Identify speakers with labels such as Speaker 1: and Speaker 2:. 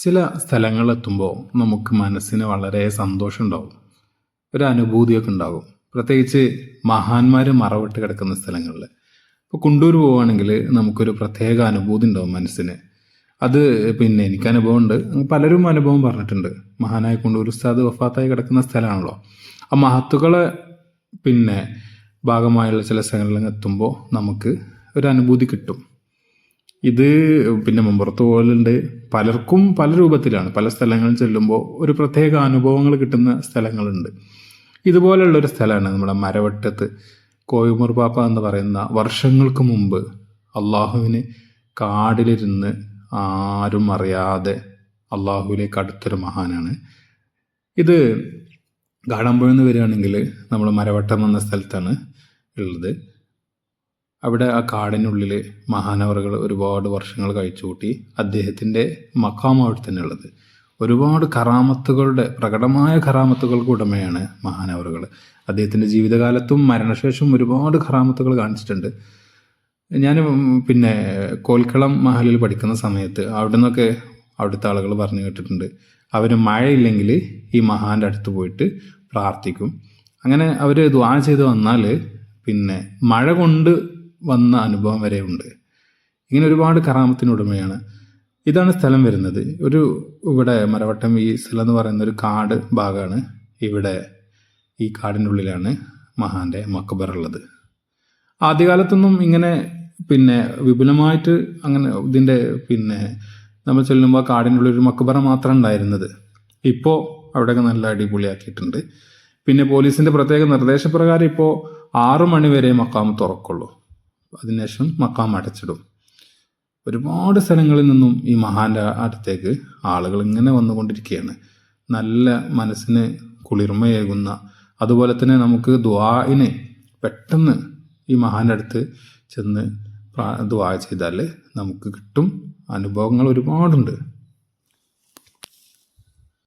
Speaker 1: ചില സ്ഥലങ്ങളിലെത്തുമ്പോൾ നമുക്ക് മനസ്സിന് വളരെ സന്തോഷം ഉണ്ടാവും, ഒരു അനുഭൂതിയൊക്കെ ഉണ്ടാകും. പ്രത്യേകിച്ച് മഹാന്മാർ മറവിട്ട് കിടക്കുന്ന സ്ഥലങ്ങളിൽ. ഇപ്പോൾ കുണ്ടൂർ പോവുകയാണെങ്കിൽ നമുക്കൊരു പ്രത്യേക അനുഭൂതി ഉണ്ടാവും മനസ്സിന്. അത് പിന്നെ എനിക്ക് അനുഭവമുണ്ട്, പലരും അനുഭവം പറഞ്ഞിട്ടുണ്ട്. മഹാനായ കുണ്ടൂർ ഉസ്താദ് വഫാത്തായി കിടക്കുന്ന സ്ഥലമാണല്ലോ. ആ മഹത്തുക്കളെ പിന്നെ ഭാഗമായുള്ള ചില സ്ഥലങ്ങളിൽ എത്തുമ്പോൾ നമുക്ക് ഒരു അനുഭൂതി കിട്ടും. ഇത് പിന്നെ മുമ്പുറത്ത് പോലുണ്ട്, പലർക്കും പല രൂപത്തിലാണ്. പല സ്ഥലങ്ങളിൽ ചെല്ലുമ്പോൾ ഒരു പ്രത്യേക അനുഭവങ്ങൾ കിട്ടുന്ന സ്ഥലങ്ങളുണ്ട്. ഇതുപോലുള്ളൊരു സ്ഥലമാണ് നമ്മുടെ മരവട്ടത്ത് കോഹിനൂർ പാപ്പ എന്ന് പറയുന്ന വർഷങ്ങൾക്ക് മുമ്പ് അള്ളാഹുവിന് കാടിലിരുന്ന് ആരും അറിയാതെ അള്ളാഹുവിലേക്ക് അടുത്തൊരു മഹാനാണ്. ഇത് ഗാഡമ്പുഴ എന്ന് വരികയാണെങ്കിൽ നമ്മൾ മരവട്ടം എന്ന സ്ഥലത്താണ് ഉള്ളത്. അവിടെ ആ കാടിനുള്ളിൽ മഹാനവറുകൾ ഒരുപാട് വർഷങ്ങൾ കഴിച്ചുകൂട്ടി. അദ്ദേഹത്തിൻ്റെ മഖാം അവിടെ തന്നെ ഉള്ളത്. ഒരുപാട് കറാമത്തുകളുടെ, പ്രകടമായ കറാമത്തുകൾക്ക് ഉടമയാണ് മഹാനവറുകൾ. അദ്ദേഹത്തിൻ്റെ ജീവിതകാലത്തും മരണശേഷം ഒരുപാട് കറാമത്തുകൾ കാണിച്ചിട്ടുണ്ട്. ഞാൻ പിന്നെ കോൽക്കളം മഹലിൽ പഠിക്കുന്ന സമയത്ത് അവിടെ നിന്നൊക്കെ അവിടുത്തെ ആളുകൾ പറഞ്ഞു കേട്ടിട്ടുണ്ട്, അവർ മഴയില്ലെങ്കിൽ ഈ മഹാൻ്റെ അടുത്ത് പോയിട്ട് പ്രാർത്ഥിക്കും. അങ്ങനെ അവർ ദുആ ചെയ്ത് വന്നാൽ പിന്നെ മഴ കൊണ്ട് വന്ന അനുഭവം വരെ ഉണ്ട്. ഇങ്ങനെ ഒരുപാട് കറാമത്തിനുടമയാണ്. ഇതാണ് സ്ഥലം വരുന്നത്. ഇവിടെ മരവട്ടം ഈ സ്ഥലം എന്ന് പറയുന്ന ഒരു കാട് ഭാഗമാണ്. ഇവിടെ ഈ കാടിൻ്റെ ഉള്ളിലാണ് മഹാൻ്റെ മക്ബറ ഉള്ളത്. ആദ്യകാലത്തൊന്നും ഇങ്ങനെ പിന്നെ വിപുലമായിട്ട് അങ്ങനെ ഇതിൻ്റെ പിന്നെ നമ്മൾ ചെല്ലുമ്പോൾ കാടിൻ്റെ ഉള്ളിൽ ഒരു മക്ബറ മാത്രം ഉണ്ടായിരുന്നത്. ഇപ്പോൾ അവിടെയൊക്കെ നല്ല അടിപൊളിയാക്കിയിട്ടുണ്ട്. പിന്നെ പോലീസിൻ്റെ പ്രത്യേക നിർദ്ദേശപ്രകാരം ഇപ്പോൾ 6 മണി വരെ മക്കാം തുറക്കുള്ളൂ. അതിനുശേഷം മക്കാം അടച്ചിടും. ഒരുപാട് സ്ഥലങ്ങളിൽ നിന്നും ഈ മഹാൻ്റെ അടുത്തേക്ക് ആളുകൾ ഇങ്ങനെ വന്നുകൊണ്ടിരിക്കുകയാണ്. നല്ല മനസ്സിന് കുളിർമയേകുന്ന, അതുപോലെ തന്നെ നമുക്ക് ദുആഇന് പെട്ടെന്ന് ഈ മഹാൻ്റെ അടുത്ത് ചെന്ന് ദുആ ചെയ്താൽ നമുക്ക് കിട്ടും. അനുഭവങ്ങൾ ഒരുപാടുണ്ട്.